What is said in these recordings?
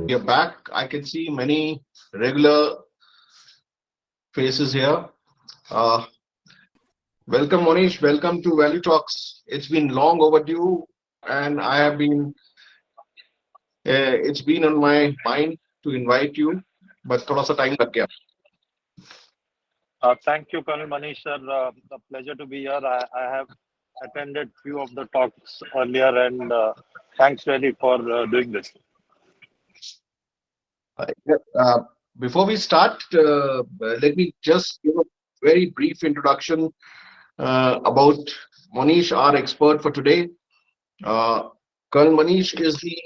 we are back. I can see many regular faces here. Uh, Welcome, Monish. Welcome to Value Talks. It's been long overdue, and I have been. It's been on my mind to invite you, but थोड़ा सा time लग गया. Thank you, Colonel Manish, sir. A pleasure to be here. I have attended few of the talks earlier, and thanks really for doing this. Uh, Before we start, let me just give a very brief introduction about Monish, our expert for today. Colonel Manish is the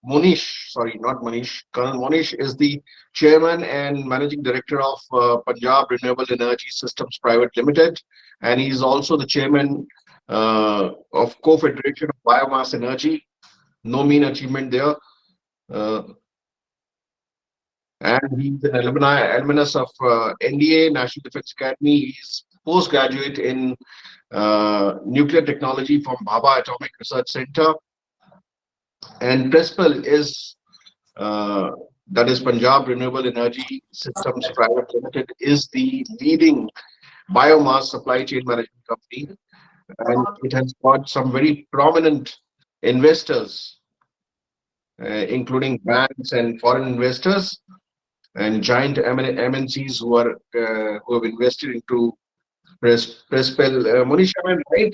Monish, sorry, not Manish. Colonel Monish is the chairman and managing director of Punjab Renewable Energy Systems Private Limited, and he is also the chairman of Co-Federation of Biomass Energy. No mean achievement there. And he's an alumnus of NDA, National Defense Academy. He's postgraduate in nuclear technology from Bhabha Atomic Research Center. And PRESPEL is, that is Punjab Renewable Energy Systems Private Limited, is the leading biomass supply chain management company. And it has got some very prominent investors, including banks and foreign investors, and giant MNCs who have invested into PRESPEL. Monish, am I right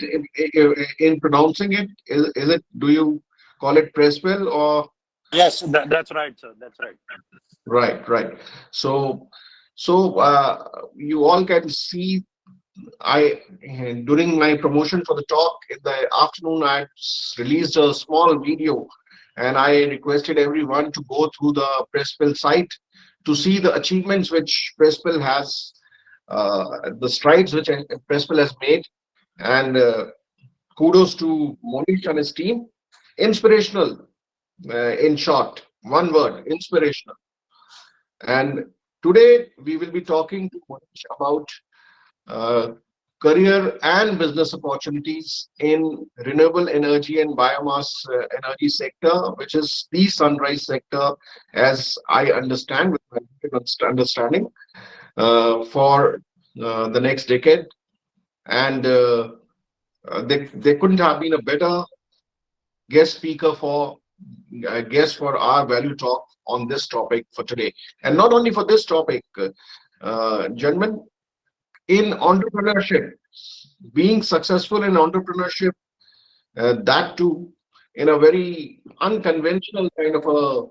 in pronouncing it? Is it? Do you call it PRESPEL or? Yes, that's right, sir. That's right. Right. So you all can see. During my promotion for the talk in the afternoon, I released a small video, and I requested everyone to go through the PRESPEL site to see the achievements which PRESPEL has, the strides which PRESPEL has made, and kudos to Monish and his team. Inspirational, in short, one word, inspirational. And today we will be talking to Monish about career and business opportunities in renewable energy and biomass energy sector, which is the sunrise sector, as I understand, with my understanding, for the next decade. And there couldn't have been a better guest speaker for guest for our value talk on this topic for today. And not only for this topic, gentlemen, in entrepreneurship, being successful in entrepreneurship, that too in a very unconventional kind of a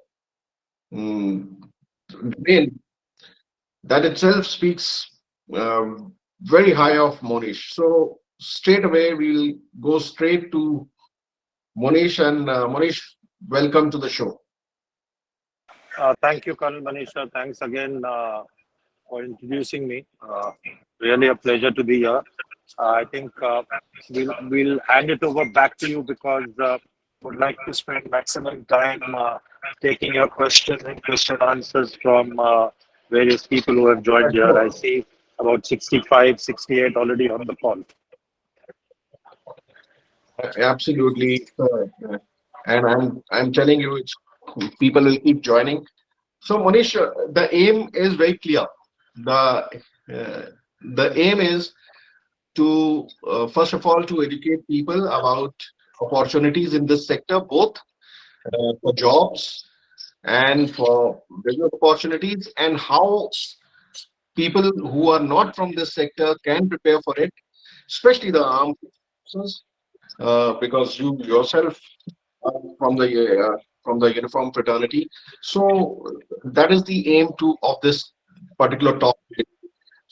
domain, that itself speaks very high of Monish. So straight away we'll go straight to Monish, and Monish, welcome to the show. Thank you, Colonel Manish, sir. Thanks again for introducing me. Really a pleasure to be here. I think we'll hand it over back to you because would like to spend maximum time taking your questions and question answers from various people who have joined here. I see about 65, 68 already on the call. Absolutely, and I'm telling you, people will keep joining. So Monish, the aim is very clear. The aim is to first of all to educate people about opportunities in this sector, both for jobs and for business opportunities, and how people who are not from this sector can prepare for it, especially the armed forces, because you yourself are from the uniform fraternity. So that is the aim of this particular talk.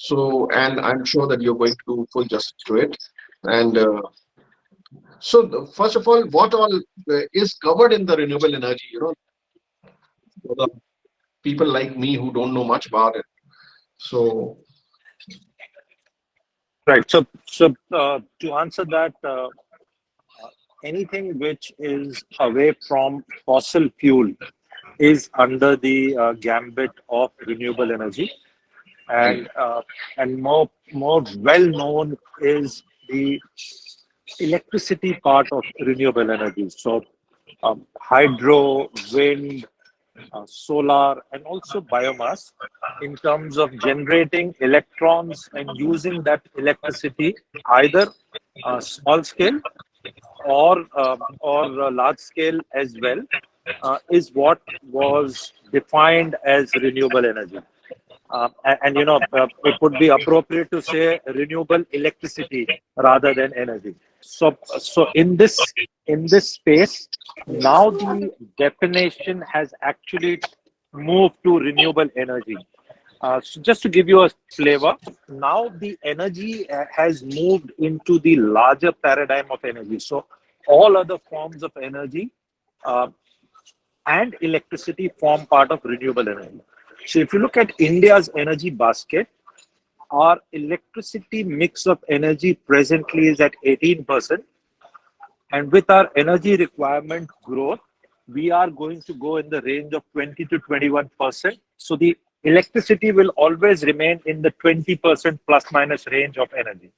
So, and I'm sure that you're going to do full justice to it. And first of all, what all is covered in the renewable energy? For the people like me who don't know much about it. So, right. So to answer that, anything which is away from fossil fuel is under the gambit of renewable energy, and more well known is the electricity part of renewable energy. So hydro, wind, solar, and also biomass in terms of generating electrons and using that electricity either small scale or large scale as well, is what was defined as renewable energy. It would be appropriate to say renewable electricity rather than energy. So in this space, now the definition has actually moved to renewable energy. So just to give you a flavor, now the energy has moved into the larger paradigm of energy. So all other forms of energy uh, and electricity form part of renewable energy. So if you look at India's energy basket, our electricity mix of energy presently is at 18%. And with our energy requirement growth, we are going to go in the range of 20 to 21%. So the electricity will always remain in the 20% plus minus range of energy.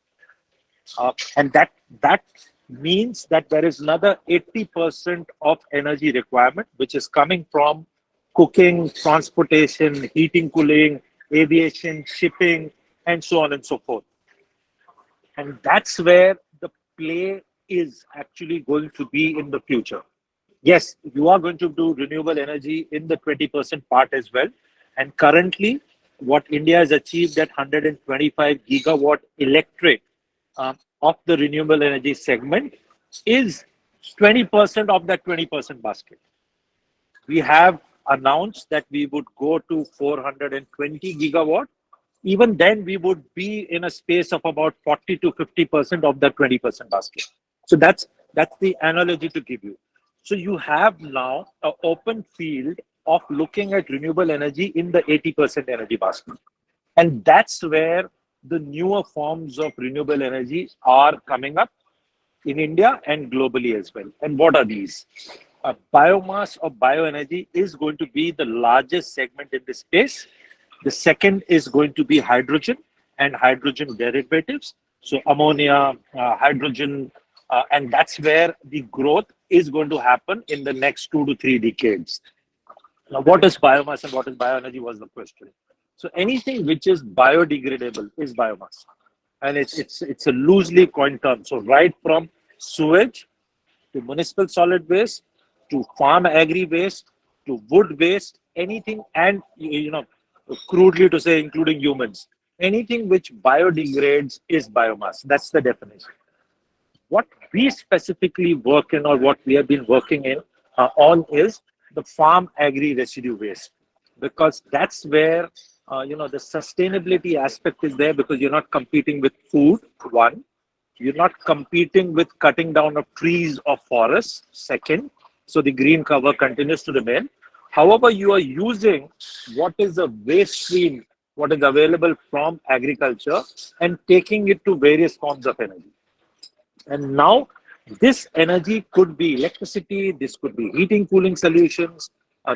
And that means that there is another 80% of energy requirement, which is coming from cooking, transportation, heating, cooling, aviation, shipping, and so on and so forth. And that's where the play is actually going to be in the future. Yes, you are going to do renewable energy in the 20% part as well. And currently, what India has achieved at 125 gigawatt electric of the renewable energy segment is 20% of that 20% basket. We have announced that we would go to 420 gigawatt. Even then, we would be in a space of about 40 to 50% of the 20% basket. So that's the analogy to give you. So you have now an open field of looking at renewable energy in the 80% energy basket. And that's where the newer forms of renewable energy are coming up in India and globally as well. And what are these? Biomass or bioenergy is going to be the largest segment in this space. The second is going to be hydrogen and hydrogen derivatives. So ammonia, hydrogen, and that's where the growth is going to happen in the next 2 to 3 decades. Now, what is biomass and what is bioenergy was the question. So anything which is biodegradable is biomass, and it's a loosely coined term. So right from sewage to municipal solid waste to farm agri waste to wood waste, anything, and crudely to say, including humans, anything which biodegrades is biomass. That's the definition. What we specifically work in, or what we have been working in on, is the farm agri residue waste, because that's where the sustainability aspect is there, because you're not competing with food. One, you're not competing with cutting down of trees or forests. Second, so the green cover continues to remain. However, you are using what is a waste stream, what is available from agriculture, and taking it to various forms of energy. And now this energy could be electricity, this could be heating, cooling solutions,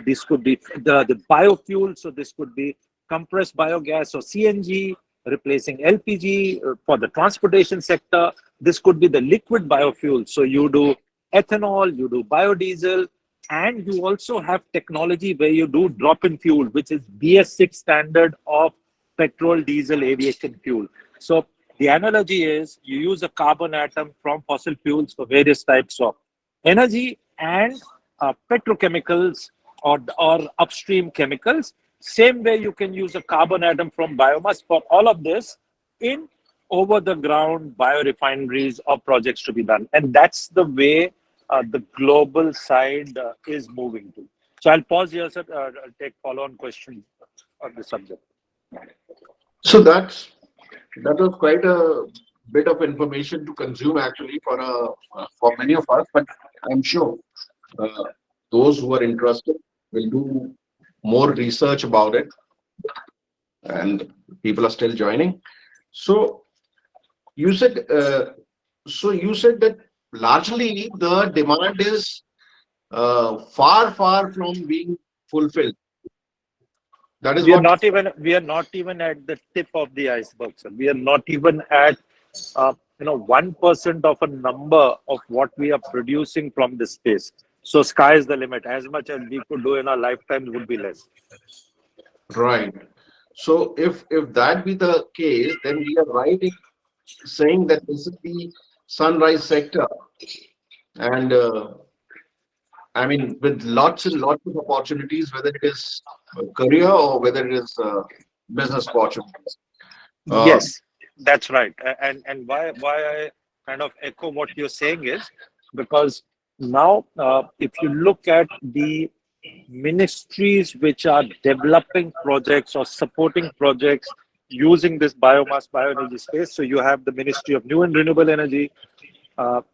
this could be the biofuel. So this could be compressed biogas or CNG, replacing LPG for the transportation sector. This could be the liquid biofuel. So you do ethanol, you do biodiesel, and you also have technology where you do drop-in fuel, which is BS6 standard of petrol, diesel, aviation fuel. So the analogy is you use a carbon atom from fossil fuels for various types of energy and petrochemicals or upstream chemicals. Same way you can use a carbon atom from biomass for all of this in over the ground biorefineries or projects to be done. And that's the way the global side is moving to. So I'll pause here, sir. I'll take follow-on questions on the subject. So that was quite a bit of information to consume actually for many of us. But I'm sure uh, those who are interested will do more research about it, and people are still joining. So you said you said that largely the demand is far from being fulfilled. That is We are what. not even at the tip of the iceberg, sir. We are not even at 1% of a number of what we are producing from this space. So sky is the limit. As much as we could do in our lifetime would be less. Right. So if that be the case, then we are right in saying that this is the sunrise sector, and I mean with lots and lots of opportunities, whether it is career or whether it is business opportunities. Uh, Yes, that's right. And why I kind of echo what you're saying is because now if you look at the ministries which are developing projects or supporting projects using this biomass bioenergy space, so you have the Ministry of New and Renewable Energy,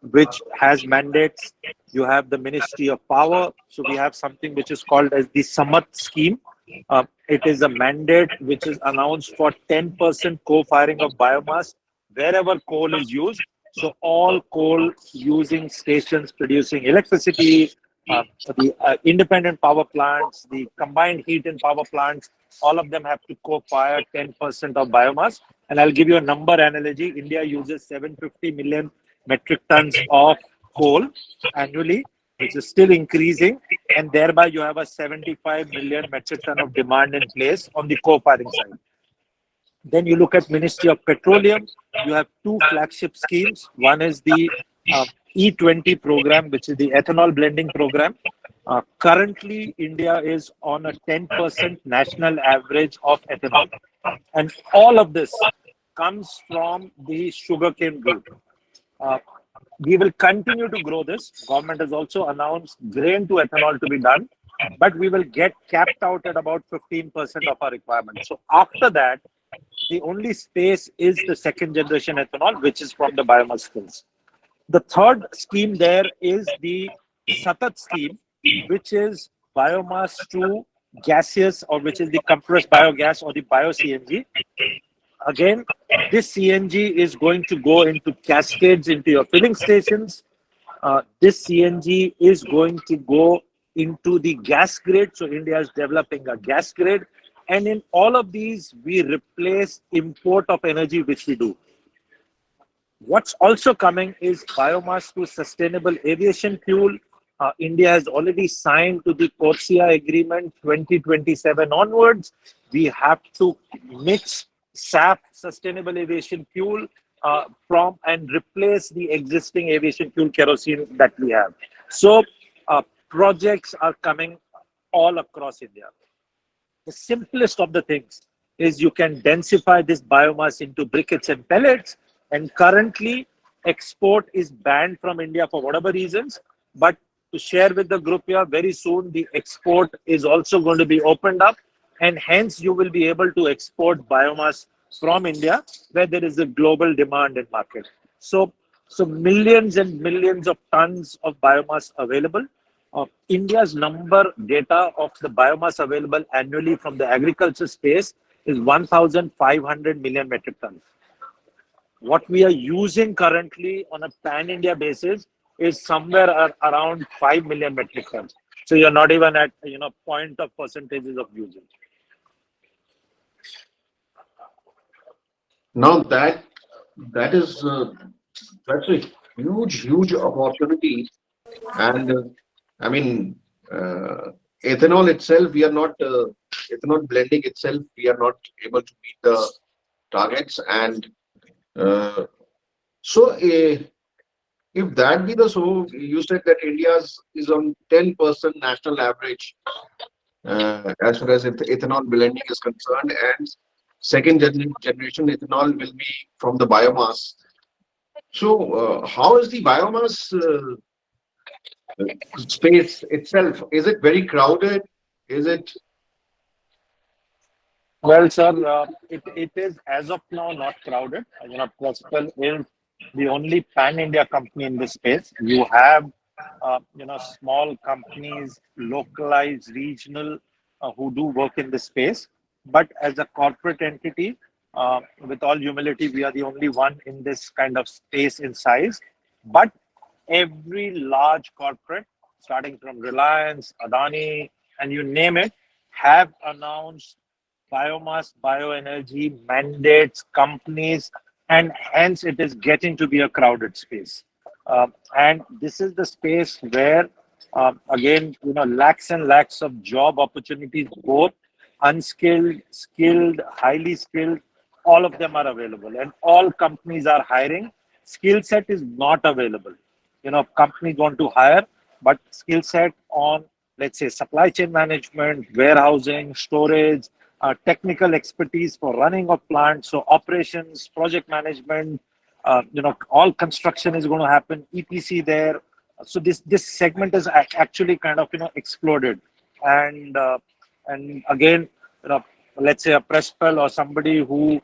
which has mandates. You have the Ministry of Power. So we have something which is called as the Samat scheme. It is a mandate which is announced for 10% co-firing of biomass wherever coal is used. So all coal using stations producing electricity, the independent power plants, the combined heat and power plants, all of them have to co-fire 10% of biomass. And I'll give you a number analogy. India uses 750 million metric tons of coal annually, which is still increasing, and thereby you have a 75 million metric ton of demand in place on the co-firing side. Then you look at Ministry of Petroleum, you have two flagship schemes. One is the E20 program, which is the ethanol blending program. Currently, India is on a 10% national average of ethanol. And all of this comes from the sugarcane route. Uh, we will continue to grow this. Government has also announced grain to ethanol to be done, but we will get capped out at about 15% of our requirement. So after that, the only space is the second generation ethanol, which is from the biomass fuels. The third scheme there is the Satat scheme, which is biomass to gaseous, or which is the compressed biogas or the bio CNG. Again, this CNG is going to go into cascades into your filling stations. This CNG is going to go into the gas grid. So India is developing a gas grid. And in all of these, we replace import of energy, which we do. What's also coming is biomass to sustainable aviation fuel. India has already signed to the Corsia agreement 2027 onwards. We have to mix SAF, sustainable aviation fuel, from and replace the existing aviation fuel kerosene that we have. So projects are coming all across India. The simplest of the things is you can densify this biomass into briquettes and pellets. And currently, export is banned from India for whatever reasons. But to share with the group here, very soon the export is also going to be opened up. And hence, you will be able to export biomass from India where there is a global demand and market. So millions and millions of tons of biomass available. India's number data of the biomass available annually from the agriculture space is 1,500 million metric tons. What we are using currently on a pan-India basis is somewhere around 5 million metric tons. So you're not even at point of percentages of usage. Now that is that's a huge opportunity, and I mean ethanol itself, we are not ethanol blending itself, we are not able to meet the targets, and uh, so if that be the so you said that India's is on 10% national average as far as ethanol blending is concerned, and generation ethanol will be from the biomass. So, how is the biomass space itself? Is it very crowded? Is it Well, sir, it is as of now not crowded. Principal is the only pan-India company in this space. You have, small companies, localized, regional, who do work in this space. But as a corporate entity, with all humility, we are the only one in this kind of space in size. But every large corporate, starting from Reliance, Adani, and you name it, have announced biomass, bioenergy mandates, companies, and hence it is getting to be a crowded space. And this is the space where Again, lakhs and lakhs of job opportunities, both unskilled, skilled, highly skilled, all of them are available, and all companies are hiring. Skill set is not available. Companies want to hire, but skill set on, let's say, supply chain management, warehousing, storage, technical expertise for running of plants, so operations, project management, all construction is going to happen, EPC there. So this segment is actually kind of exploded, and and again, you know, let's say a Prespel or somebody who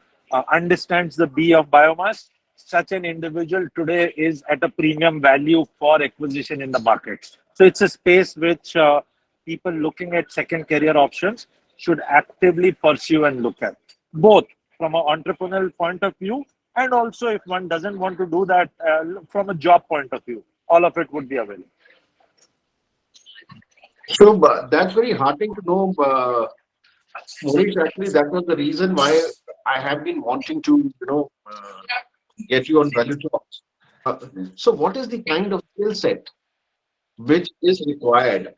understands the B of biomass, such an individual today is at a premium value for acquisition in the market. So it's a space which people looking at second career options should actively pursue and look at, both from an entrepreneurial point of view, and also if one doesn't want to do that from a job point of view, all of it would be available. So that's very heartening to know, Monish. Actually, that was the reason why I have been wanting to, get you on value talks. So, what is the kind of skill set which is required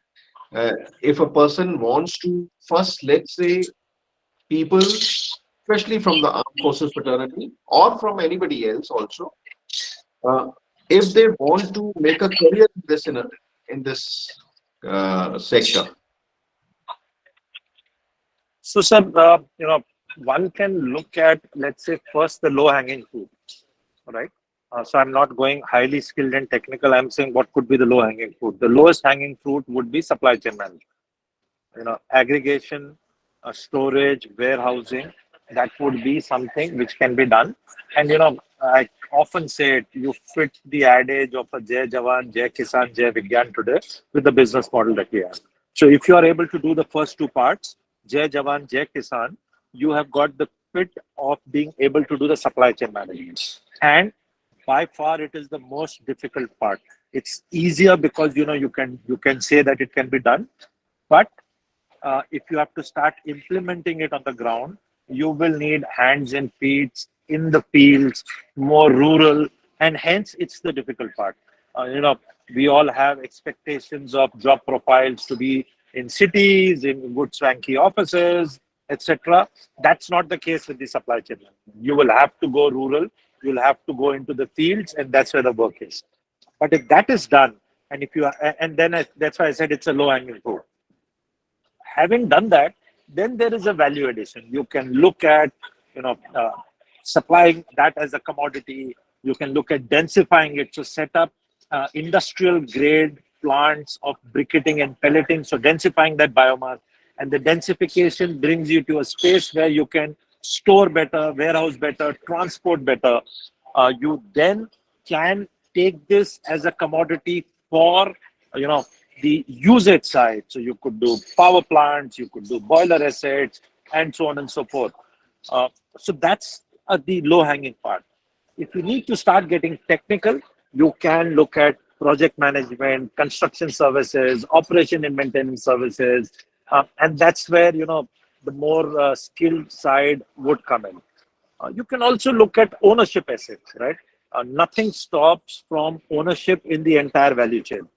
if a person wants to first, let's say, people, especially from the armed forces fraternity or from anybody else also, uh, if they want to make a career in this sector. So, sir, one can look at, let's say, first the low hanging fruit, right? So I'm not going highly skilled and technical. I'm saying what could be the low hanging fruit. The lowest hanging fruit would be supply chain management. Aggregation, storage, warehousing. That would be something which can be done. And I often say it. You fit the adage of a Jai Jawan, Jai Kisan, Jai Vigyan today with the business model that we have. So if you are able to do the first two parts, Jai Jawan, Jai Kisan, you have got the fit of being able to do the supply chain management. And by far it is the most difficult part. It's easier because you can say that it can be done, but if you have to start implementing it on the ground, you will need hands and feet in the fields, more rural, and hence it's the difficult part. We all have expectations of job profiles to be in cities, in good swanky offices, etc. That's not the case with the supply chain. You will have to go rural, you'll have to go into the fields, and that's where the work is. But if that is done, and if you are, and then that's why I said it's a low hanging fruit. Having done that, then there is a value addition. You can look at, you know, uh, supplying that as a commodity. You can look at densifying it. So set up industrial grade plants of briquetting and pelleting. So densifying that biomass, and the densification brings you to a space where you can store better, warehouse better, transport better. You then can take this as a commodity for, you know, the usage side. So you could do power plants, you could do boiler assets, and so on and so forth. So that's the low hanging part. If you need to start getting technical, you can look at project management, construction services, operation and maintenance services, and that's where the more skilled side would come in. You can also look at ownership assets, right? Nothing stops from ownership in the entire value chain,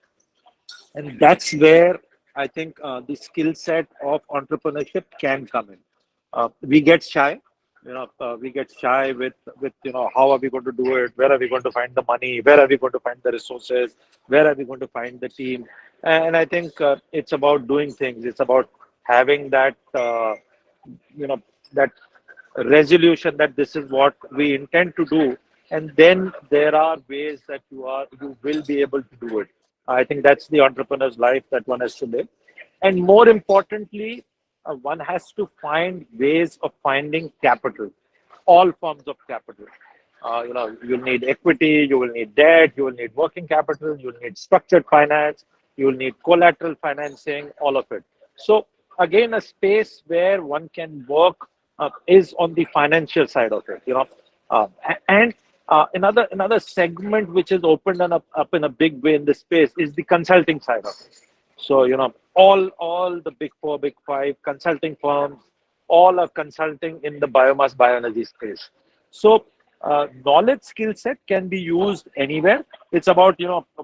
and that's where I think the skill set of entrepreneurship can come in. We get shy, we get shy with how are we going to do it? Where are we going to find the money? Where are we going to find the resources? Where are we going to find the team? And I think it's about doing things. It's about having that you know that resolution that this is what we intend to do, and then there are ways that you will be able to do it. I think that's the entrepreneur's life that one has to live. And more importantly, one has to find ways of finding capital, all forms of capital. You'll need equity, you will need debt, you will need working capital, you will need structured finance, you will need collateral financing, all of it. So again, a space where one can work is on the financial side of it. And another segment which is opened up in a big way in this space is the consulting side of it. So all the big four, big five consulting firms, all are consulting in the biomass bioenergy space. So knowledge skill set can be used anywhere. It's about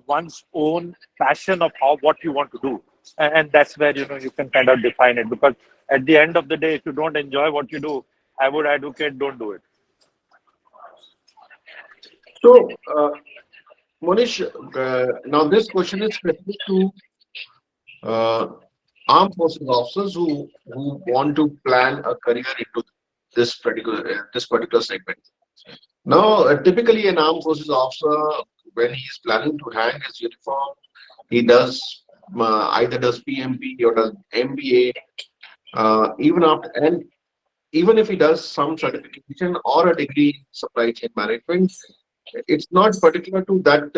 one's own passion of how what you want to do, and that's where you can kind of define it. Because at the end of the day, if you don't enjoy what you do, I would advocate don't do it. So, Monish, now this question is specific to uh, armed forces officers who want to plan a career into this particular segment. Now, typically, an armed forces officer, when he is planning to hang his uniform, he does either does PMP or does MBA, and even if he does some certification or a degree in supply chain management, it's not particular to that.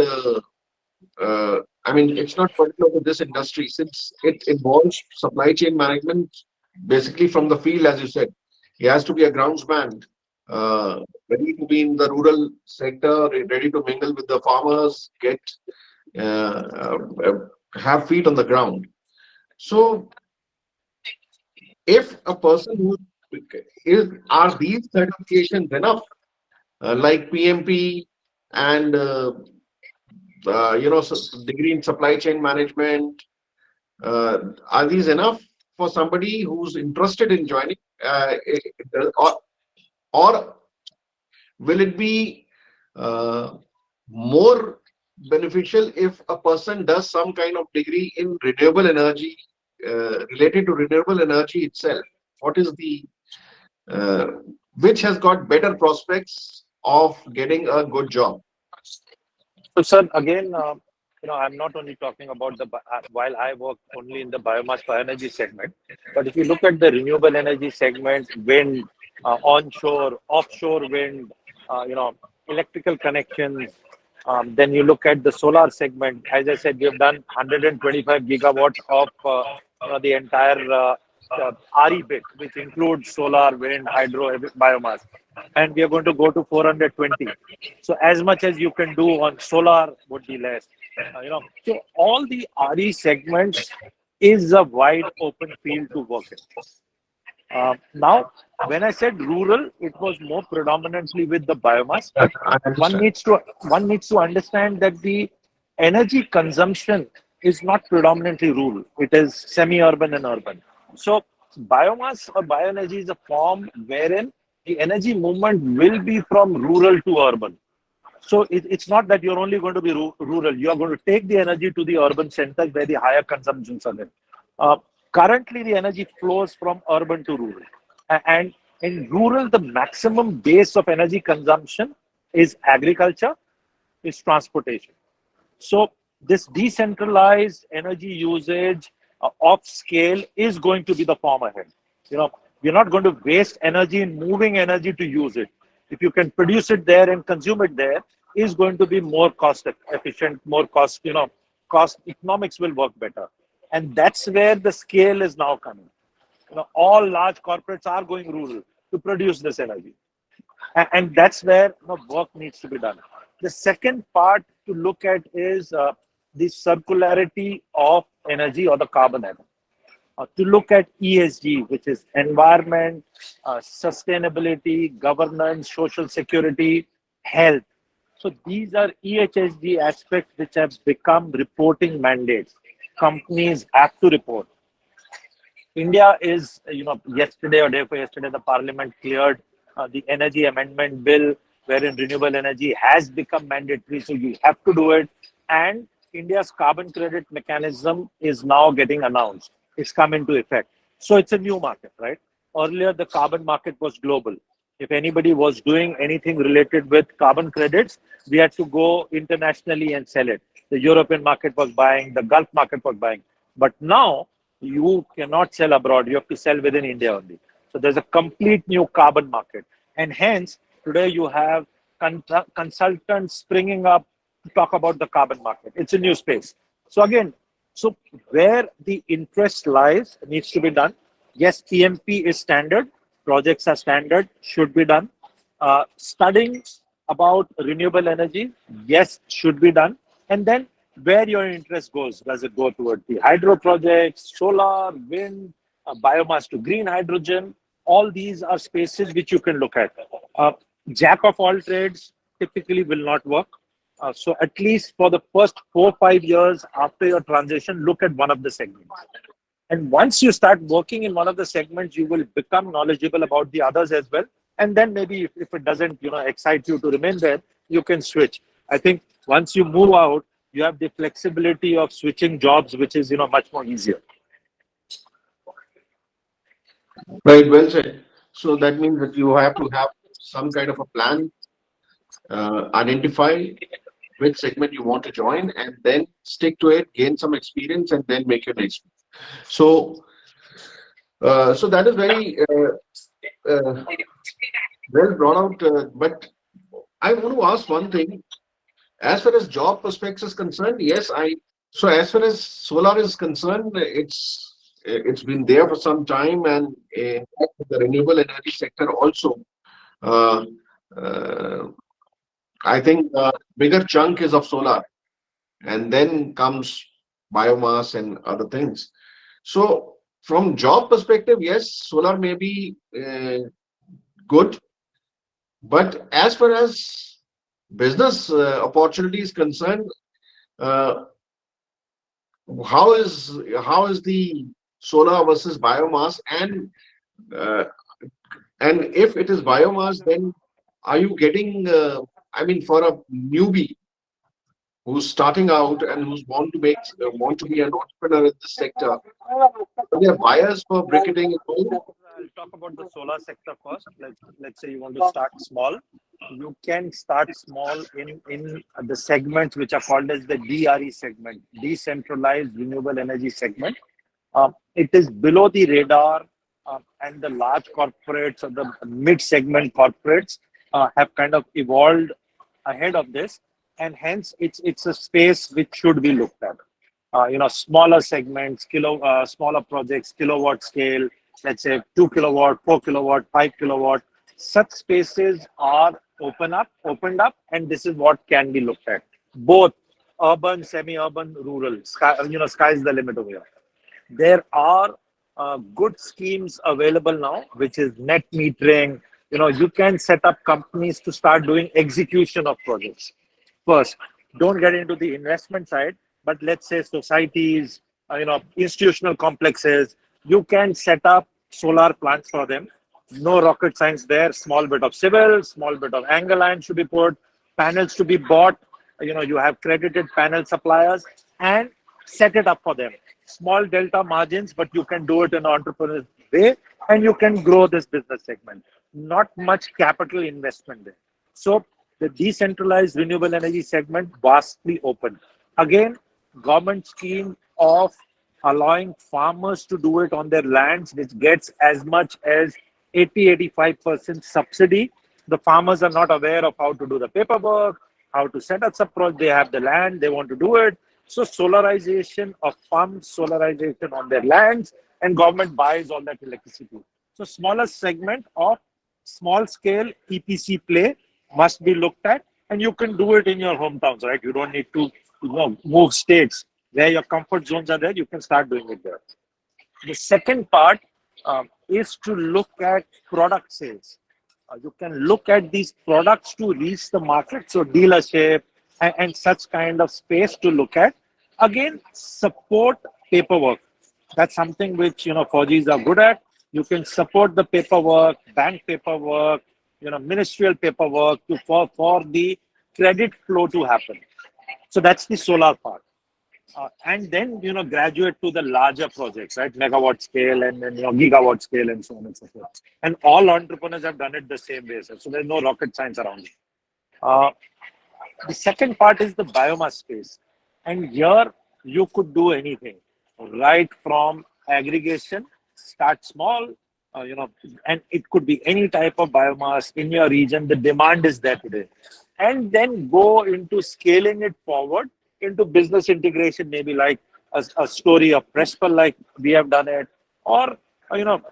It's not particular to this industry since it involves supply chain management basically from the field, as you said. He has to be a groundsman, ready to be in the rural sector, ready to mingle with the farmers, get have feet on the ground. So, if a person who are these certifications enough, like PMP and degree in supply chain management, are these enough for somebody who's interested in joining, or will it be uh, more beneficial if a person does some kind of degree in renewable energy, related to renewable energy itself? What is the uh, which has got better prospects of getting a good job? So, sir, again, I'm not only talking about while I work only in the biomass bioenergy segment, but if you look at the renewable energy segment, wind, onshore, offshore wind, electrical connections, then you look at the solar segment. As I said, we have done 125 gigawatt of the entire RE bit, which includes solar, wind, hydro, biomass, and we are going to go to 420. So as much as you can do on solar would be less. So all the RE segments is a wide open field to work in. Now, when I said rural, it was more predominantly with the biomass, but I one understand. needs to one needs to understand that the energy consumption is not predominantly rural. It is semi-urban and urban. So biomass or bioenergy is a form wherein the energy movement will be from rural to urban. So it's not that you're only going to be rural. You are going to take the energy to the urban centers where the higher consumptions are there. Uh, Currently, the energy flows from urban to rural. And in rural, the maximum base of energy consumption is agriculture, is transportation. So this decentralized energy usage of scale is going to be the form ahead. You know, we're not going to waste energy in moving energy to use it. If you can produce it there and consume it there, is going to be more cost efficient, more cost, cost economics will work better. And that's where the scale is now coming. All large corporates are going rural to produce this energy. And that's where work needs to be done. The second part to look at is the circularity of energy or the carbon atom. To look at ESG, which is environment, sustainability, governance, social security, health. So these are EHSG aspects which have become reporting mandates. Companies have to report. India is, yesterday or day before yesterday, the parliament cleared the energy amendment bill wherein renewable energy has become mandatory. So you have to do it. And India's carbon credit mechanism is now getting announced. It's come into effect. So it's a new market, right? Earlier, the carbon market was global. If anybody was doing anything related with carbon credits, we had to go internationally and sell it. The European market was buying, the Gulf market was buying. But now, you cannot sell abroad. You have to sell within India only. So there's a complete new carbon market. And hence, today you have consultants springing up to talk about the carbon market. It's a new space. So again, so where the interest lies needs to be done. Yes, PMP is standard. Projects are standard, should be done. Studying about renewable energy, yes, should be done. And then where your interest goes. Does it go toward the hydro projects, solar, wind, biomass to green hydrogen? All these are spaces which you can look at. Uh, Jack of all trades typically will not work. So at least for the first 4 5 years after your transition, look at one of the segments. And once you start working in one of the segments, you will become knowledgeable about the others as well. And then maybe if it doesn't, excite you to remain there, you can switch. I think once you move out, you have the flexibility of switching jobs, which is, much more easier. Right, well said. So that means that you have to have some kind of a plan, identify which segment you want to join, and then stick to it, gain some experience, and then make your next move. So, so that is very well brought out. But I want to ask one thing. As far as job prospects is concerned, yes, I. So as far as solar is concerned, it's been there for some time, and in fact, the renewable energy sector also. Uh, uh, I think bigger chunk is of solar, and then comes biomass and other things. So from job perspective, yes, solar may be good, but as far as business opportunity is concerned, uh, how is the solar versus biomass, uh, and if it is biomass, then are you getting? I mean, for a newbie who's starting out and who's want to be an entrepreneur in this sector, are there buyers for briquetting at home? I'll talk about the solar sector first. Let's say you want to start small. You can start small in the segments which are called as the DRE segment, decentralized renewable energy segment. It is below the radar, and the large corporates or the mid segment corporates have kind of evolved ahead of this, and hence it's a space which should be looked at. Smaller segments, smaller projects, kilowatt scale, let's say 2 kilowatt, 4 kilowatt, 5 kilowatt. Such spaces are opened up, and this is what can be looked at. Both urban, semi-urban, rural. Sky's the limit over here. There are good schemes available now, which is net metering. You can set up companies to start doing execution of projects. First, don't get into the investment side, but let's say societies, institutional complexes, you can set up solar plants for them. No rocket science there. Small bit of civil, small bit of angle iron should be put, panels to be bought. You have credited panel suppliers, and set it up for them. Small delta margins, but you can do it in an entrepreneurial way, and you can grow this business segment. Not much capital investment there. So the decentralized renewable energy segment vastly open. Again, government scheme of allowing farmers to do it on their lands, which gets as much as 80-85% subsidy. The farmers are not aware of how to do the paperwork, how to set up a project. They have the land, they want to do it. So solarization of farms, solarization on their lands, and government buys all that electricity. So smaller segment of small scale EPC play must be looked at, and you can do it in your hometowns, right? You don't need to move states. Where your comfort zones are there, you can start doing it there. The second part is to look at product sales. You can look at these products to reach the market, so dealership and such kind of space to look at. Again, support paperwork. That's something which 4Gs are good at. You can support the paperwork, bank paperwork, ministerial paperwork for the credit flow to happen. So that's the solar part. And then graduate to the larger projects, right? Megawatt scale, and then gigawatt scale, and so on and so forth. And all entrepreneurs have done it the same way, so there's no rocket science around it. Uh, the second part is the biomass space, and here you could do anything, right from aggregation. Start small, and it could be any type of biomass in your region. The demand is there today, and then go into scaling it forward into business integration, maybe like a story of Prespel, like we have done it, or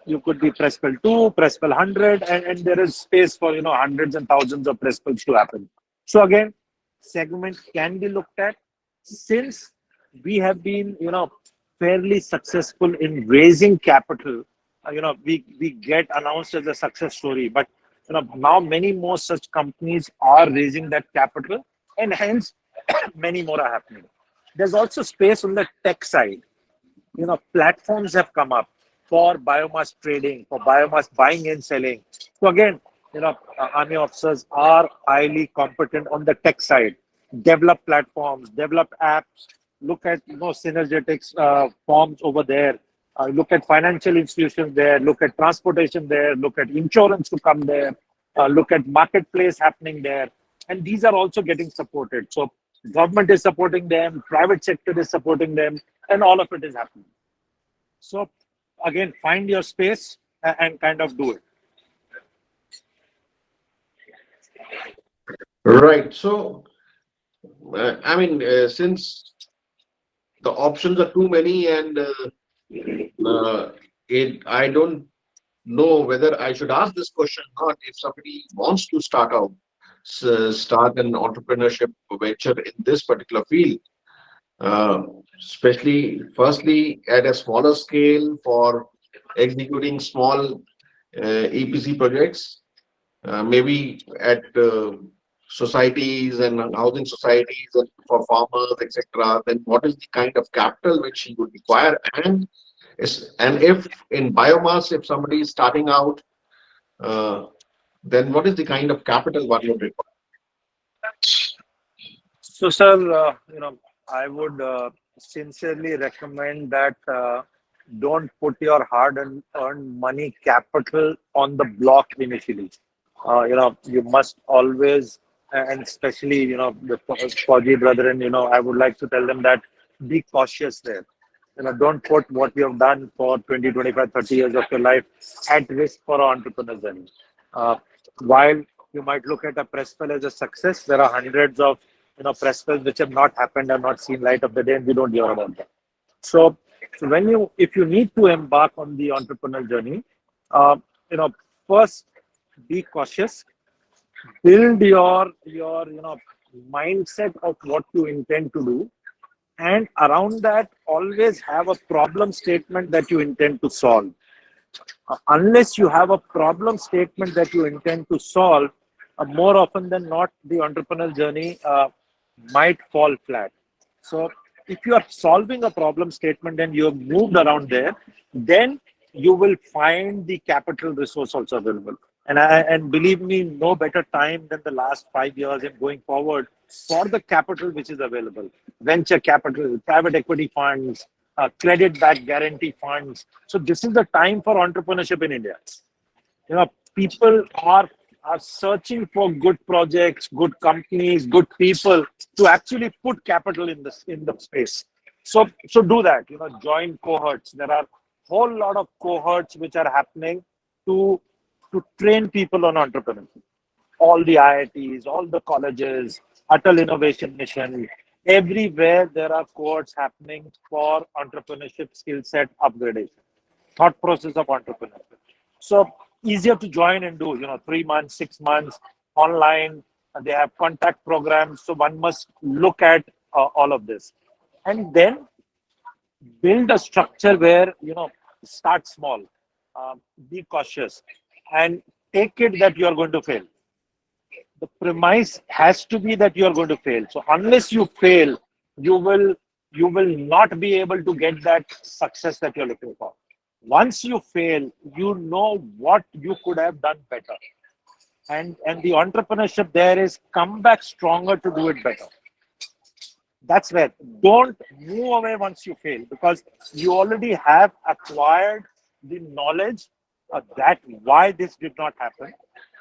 you could be Prespel 2, Prespel 100, and there is space for hundreds and thousands of Prespels to happen. So again, segment can be looked at. Since we have been fairly successful in raising capital, we get announced as a success story, but now many more such companies are raising that capital, and hence many more are happening. There's also space on the tech side. Platforms have come up for biomass trading, for biomass buying and selling. So again, army officers are highly competent on the tech side. Develop platforms, develop apps, look at synergetics forms over there. Look at financial institutions there, look at transportation there, look at insurance to come there, look at marketplace happening there. And these are also getting supported. So government is supporting them, private sector is supporting them, and all of it is happening. So again, find your space and kind of do it. Right. So, I mean, since the options are too many, and I don't know whether I should ask this question or not. If somebody wants to start an entrepreneurship venture in this particular field, uh, especially firstly at a smaller scale for executing small EPC projects, maybe at societies and housing societies and for farmers, etc. Then what is the kind of capital which he would require? And if in biomass, if somebody is starting out, uh, then what is the kind of capital one would require? So, sir, I would sincerely recommend that don't put your hard-earned money capital on the block initially. You must always, and especially, the Fauji brethren, I would like to tell them that be cautious there. Don't put what you have done for 20, 25, 30 years of your life at risk for an entrepreneur's journey. Uh, while you might look at a press fill as a success, there are hundreds of press fills which have not happened and not seen light of the day, and we don't hear about them. So if you need to embark on the entrepreneurial journey, uh, you know, first be cautious, build your mindset of what you intend to do, and around that always have a problem statement that you intend to solve. Unless you have a problem statement that you intend to solve, more often than not, the entrepreneurial journey might fall flat. So, if you are solving a problem statement and you have moved around there, then you will find the capital resource also available. And believe me, no better time than the last 5 years and going forward for the capital which is available. Venture capital, private equity funds, credit-backed guarantee funds. So this is the time for entrepreneurship in India. People are searching for good projects, good companies, good people to actually put capital in the space. So do that. Join cohorts. There are whole lot of cohorts which are happening to train people on entrepreneurship. All the IITs, all the colleges, Atal Innovation Mission, everywhere there are cohorts happening for entrepreneurship skill set upgradation, thought process of entrepreneurship. So easier to join and do, 3 months, 6 months online. They have contact programs. So one must look at all of this. And then build a structure where, start small, be cautious, and take it that you are going to fail. The premise has to be that you are going to fail. So unless you fail, you will not be able to get that success that you're looking for. Once you fail, you know what you could have done better. And the entrepreneurship there is come back stronger to do it better. That's where don't move away once you fail, because you already have acquired the knowledge that why this did not happen,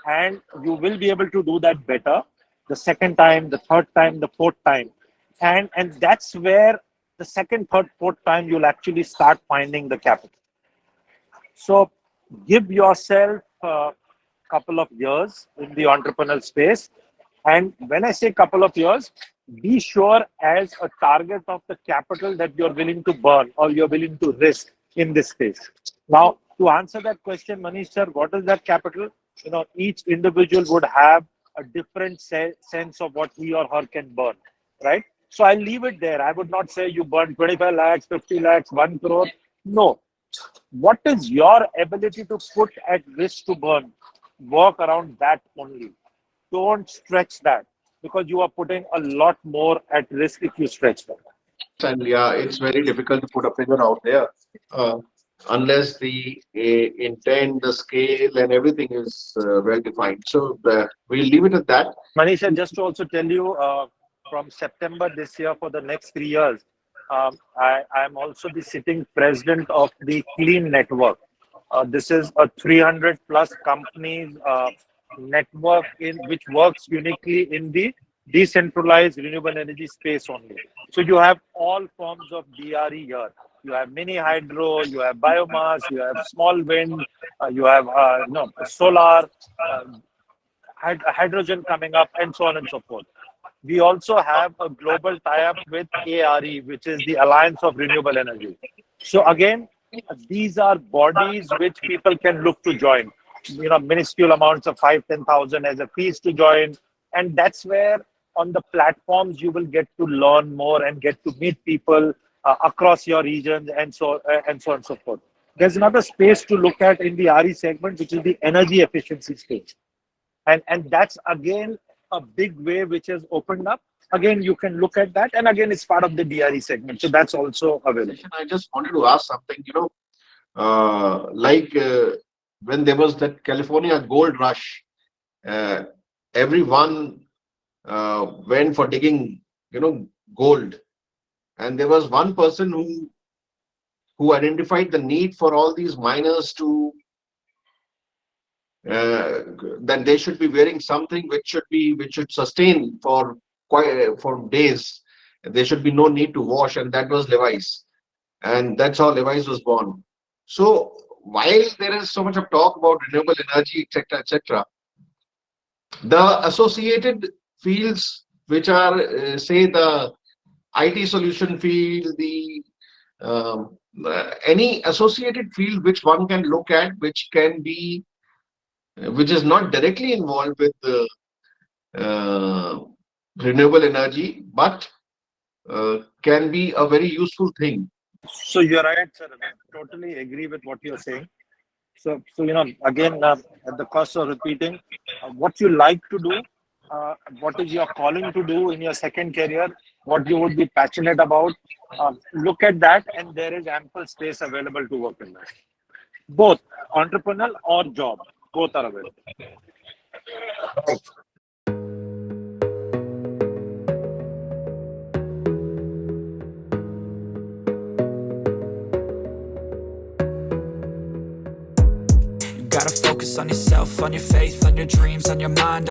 and you will be able to do that better the second time, the third time, the fourth time. And that's where the second, third, fourth time you'll actually start finding the capital. So give yourself a couple of years in the entrepreneurial space. And when I say couple of years, be sure as a target of the capital that you're willing to burn or you're willing to risk in this space. Now, to answer that question, Manish sir, what is that capital? Each individual would have a different sense of what he or her can burn, right? So I'll leave it there. I would not say you burn 25 lakhs, 50 lakhs, 1 crore. No. What is your ability to put at risk to burn? work around that only. Don't stretch that because you are putting a lot more at risk if you stretch that. Yes, and yeah, it's very difficult to put a figure out there uh, unless the intent, the scale, and everything is well defined. So we'll leave it at that. Manisha, just to also tell you, from September this year for the next 3 years, I am also the sitting president of the Clean Network. This is a 300 plus companies network in which works uniquely in the decentralized renewable energy space only. So you have all forms of DRE here. You have mini hydro, you have biomass, you have small wind, you have no solar. Uh, Hydrogen coming up, and so on and so forth. We also have a global tie-up with ARE, which is the Alliance of Renewable Energy. So again, these are bodies which people can look to join. Minuscule amounts of 5, 10,000 as a fees to join, and that's where on the platforms you will get to learn more and get to meet people across your regions and so on and so forth. There's another space to look at in the RE segment, which is the energy efficiency space, and that's again a big way which has opened up. Again, you can look at that, and again, it's part of the DRE segment, so that's also available. I just wanted to ask something. Like when there was that California gold rush, uh, everyone went for digging, gold, and there was one person who identified the need for all these miners to that they should be wearing something which should sustain for quite for days. There should be no need to wash, and that was Levi's, and that's how Levi's was born. So while there is so much of talk about renewable energy, etc., etc., the associated fields which are say the IT solution field, the any associated field which one can look at, which can be which is not directly involved with uh, renewable energy, but can be a very useful thing. So you're right, sir. I totally agree with what you're saying. So again, at the cost of repeating, what you like to do, what is your calling to do in your second career, what you would be passionate about, look at that, and there is ample space available to work in that. Both entrepreneurial or job, both are available. You gotta focus on yourself, on your faith, on your dreams, on your mind.